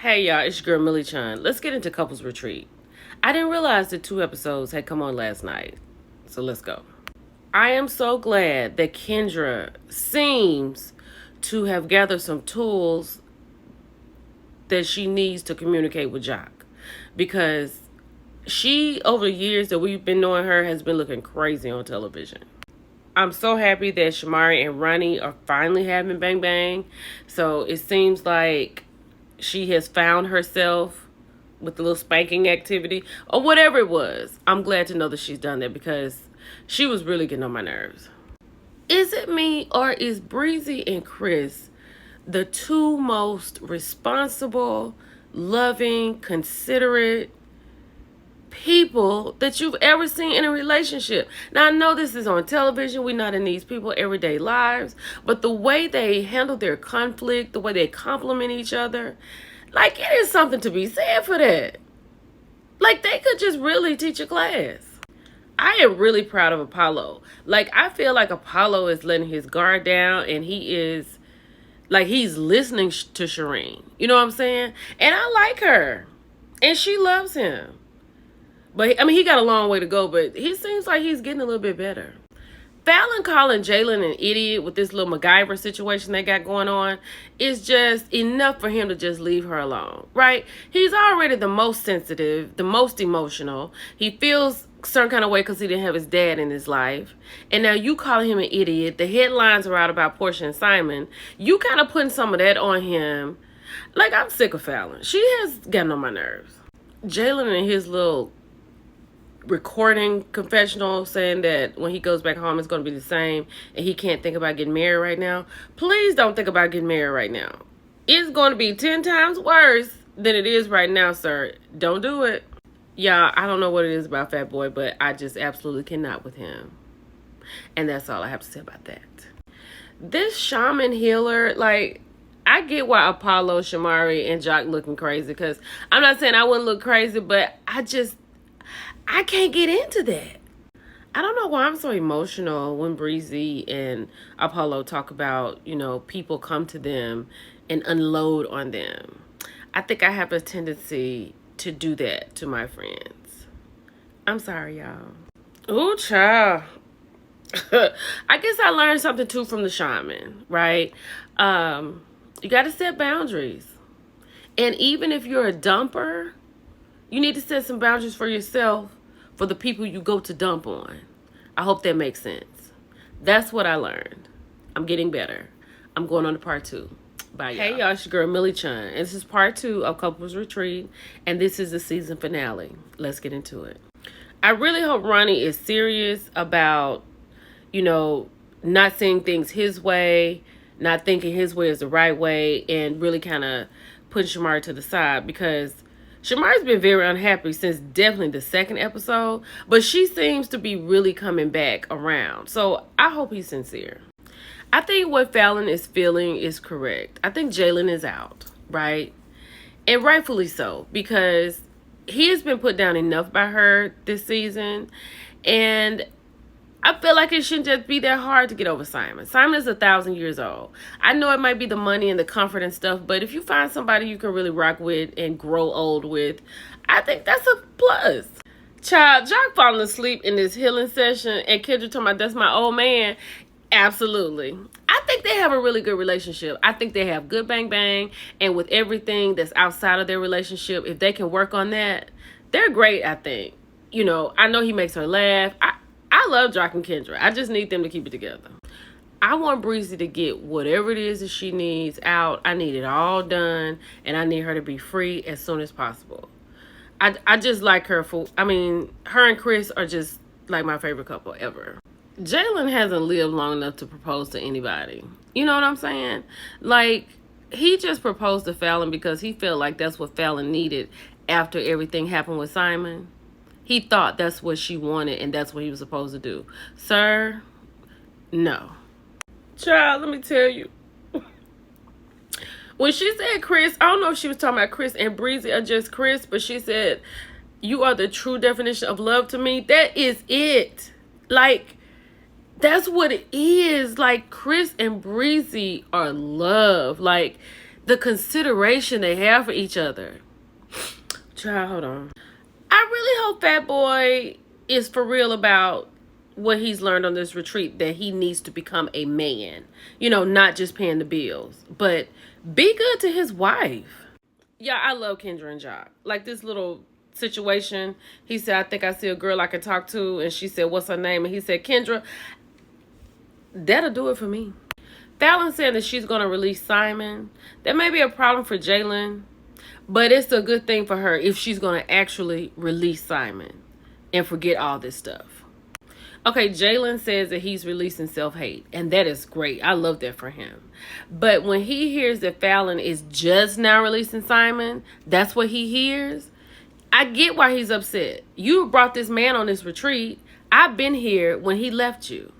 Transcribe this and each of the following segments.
Hey y'all, it's your girl Millie Chun. Let's get into Couples Retreat. I didn't realize that 2 episodes had come on last night. So let's go. I am so glad that Kendra seems to have gathered some tools that she needs to communicate with Jock. Because she, over the years that we've been knowing her, has been looking crazy on television. I'm so happy that Shamari and Ronnie are finally having Bang Bang. So it seems like she has found herself with the little spanking activity or whatever it was. I'm glad to know that she's done that because she was really getting on my nerves. Is it me or is Breezy and Chris the two most responsible, loving, considerate people that you've ever seen in a relationship? Now, I know this is on television. We're not in these people's everyday lives. But the way they handle their conflict, the way they compliment each other, like, it is something to be said for that. Like, they could just really teach a class. I am really proud of Apollo. Like, I feel like Apollo is letting his guard down and he is, like, he's listening to Shireen. You know what I'm saying? And I like her. And she loves him. But, I mean, he got a long way to go, but he seems like he's getting a little bit better. Fallon calling Jalen an idiot with this little MacGyver situation they got going on is just enough for him to just leave her alone, right? He's already the most sensitive, the most emotional. He feels a certain kind of way because he didn't have his dad in his life. And now you calling him an idiot. The headlines are out about Portia and Simon. You kind of putting some of that on him. Like, I'm sick of Fallon. She has gotten on my nerves. Jalen and his little recording confessional saying that when he goes back home it's going to be the same and he can't think about getting married right now. Please don't think about getting married right now. It's going to be 10 times worse than it is right now, sir. Don't do it. Y'all, I don't know what it is about Fat Boy, but I just absolutely cannot with him. And that's all I have to say about that. This shaman healer, like, I get why Apollo, Shamari, and Jock looking crazy, because I'm not saying I wouldn't look crazy, but I can't get into that. I don't know why I'm so emotional when Breezy and Apollo talk about, you know, people come to them and unload on them. I think I have a tendency to do that to my friends. I'm sorry, y'all. Ooh, child. I guess I learned something too from the shaman, right? You got to set boundaries. And even if you're a dumper, you need to set some boundaries for yourself for the people you go to dump on. I hope that makes sense. That's what I learned. I'm getting better. I'm going on to part 2. Bye, y'all. Hey, y'all, it's your girl Millie Chun. And this is part 2 of Couples Retreat. And this is the season finale. Let's get into it. I really hope Ronnie is serious about, you know, not seeing things his way, not thinking his way is the right way, and really kind of putting Shamari to the side, because Shamari's been very unhappy since definitely the 2nd episode, but she seems to be really coming back around. So I hope he's sincere. I think what Fallon is feeling is correct. I think Jalen is out, right? And rightfully so, because he has been put down enough by her this season. And I feel like it shouldn't just be that hard to get over Simon. Simon is 1,000 years old. I know it might be the money and the comfort and stuff, but if you find somebody you can really rock with and grow old with, I think that's a plus. Child, Jock falling asleep in this healing session and Kendra talking about that's my old man. Absolutely. I think they have a really good relationship. I think they have good bang bang, and with everything that's outside of their relationship, if they can work on that, they're great, I think. You know, I know he makes her laugh. I love Jock and Kendra. I just need them to keep it together. I want Breezy to get whatever it is that she needs out. I need it all done. And I need her to be free as soon as possible. I just like her for, I mean, her and Chris are just like my favorite couple ever. Jalen hasn't lived long enough to propose to anybody. You know what I'm saying? Like, he just proposed to Fallon because he felt like that's what Fallon needed after everything happened with Simon. He thought that's what she wanted and that's what he was supposed to do. Sir, no. Child, let me tell you. When she said Chris, I don't know if she was talking about Chris and Breezy or just Chris, but she said, you are the true definition of love to me. That is it. Like, that's what it is. Like, Chris and Breezy are love. Like, the consideration they have for each other. Child, hold on. I really hope Fat Boy is for real about what he's learned on this retreat, that he needs to become a man. You know, not just paying the bills, but be good to his wife. Yeah, I love Kendra and Jock. Like this little situation, he said, I think I see a girl I can talk to, and she said, what's her name? And he said, Kendra. That'll do it for me. Fallon said that she's going to release Simon. That may be a problem for Jalen, but it's a good thing for her if she's going to actually release Simon and forget all this stuff. Okay, Jalen says that he's releasing self-hate, and that is great. I love that for him. But when he hears that Fallon is just now releasing Simon, that's what he hears. I get why he's upset. You brought this man on this retreat. I've been here when he left you.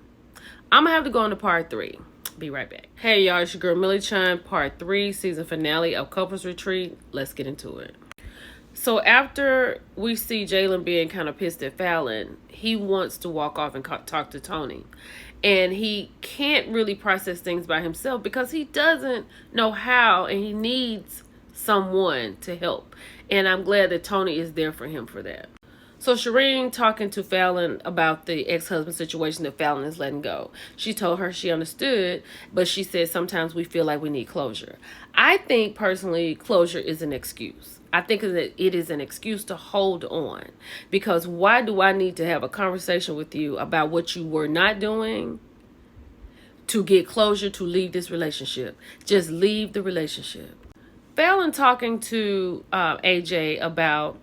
I'm going to have to go into part 3. Be right back. Hey, y'all. It's your girl, Millie Chun, part 3, season finale of Couples Retreat. Let's get into it. So after we see Jalen being kind of pissed at Fallon, he wants to walk off and talk to Tony. And he can't really process things by himself because he doesn't know how, and he needs someone to help. And I'm glad that Tony is there for him for that. So Shireen talking to Fallon about the ex-husband situation that Fallon is letting go. She told her she understood, but she said sometimes we feel like we need closure. I think personally closure is an excuse. I think that it is an excuse to hold on, because why do I need to have a conversation with you about what you were not doing to get closure to leave this relationship? Just leave the relationship. Fallon talking to AJ about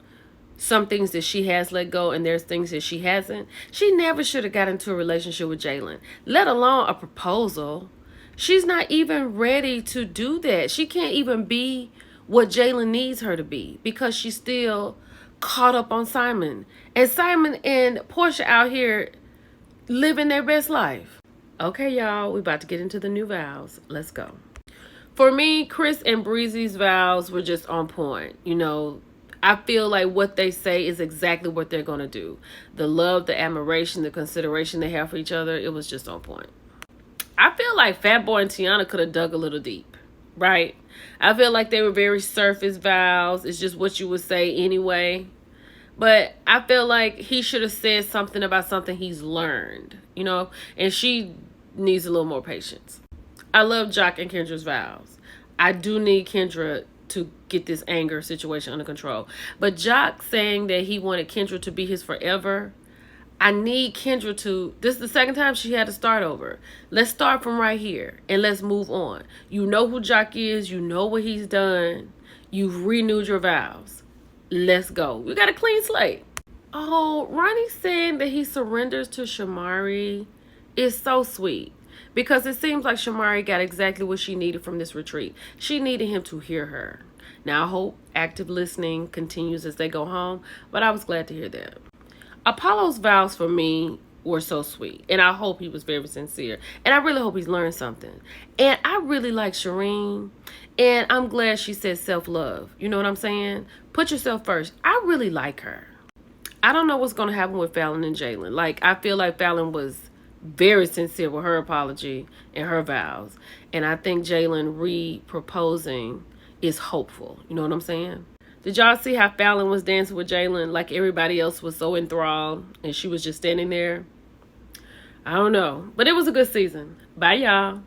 some things that she has let go and there's things that she hasn't. She never should have got into a relationship with Jalen, let alone a proposal. She's not even ready to do that. She can't even be what Jalen needs her to be because she's still caught up on Simon. And Simon and Portia out here living their best life. Okay, y'all, we about to get into the new vows. Let's go. For me, Chris and Breezy's vows were just on point. You know, I feel like what they say is exactly what they're going to do. The love, the admiration, the consideration they have for each other, it was just on point. I feel like Fat Boy and Tiana could have dug a little deep, right? I feel like they were very surface vows. It's just what you would say anyway. But I feel like he should have said something about something he's learned, you know? And she needs a little more patience. I love Jock and Kendra's vows. I do need Kendra to get this anger situation under control. But Jock saying that he wanted Kendra to be his forever, I need Kendra to, this is the second time she had to start over. Let's start from right here and let's move on. You know who Jock is. You know what he's done. You've renewed your vows. Let's go. We got a clean slate. Oh, Ronnie saying that he surrenders to Shamari is so sweet. Because it seems like Shamari got exactly what she needed from this retreat. She needed him to hear her. Now, I hope active listening continues as they go home, but I was glad to hear that. Apollo's vows for me were so sweet, and I hope he was very sincere. And I really hope he's learned something. And I really like Shireen, and I'm glad she said self-love. You know what I'm saying? Put yourself first. I really like her. I don't know what's going to happen with Fallon and Jalen. Like, I feel like Fallon was very sincere with her apology and her vows. And I think Jalen re-proposing is hopeful. You know what I'm saying? Did y'all see how Fallon was dancing with Jalen like everybody else was so enthralled and she was just standing there? I don't know. But it was a good season. Bye, y'all.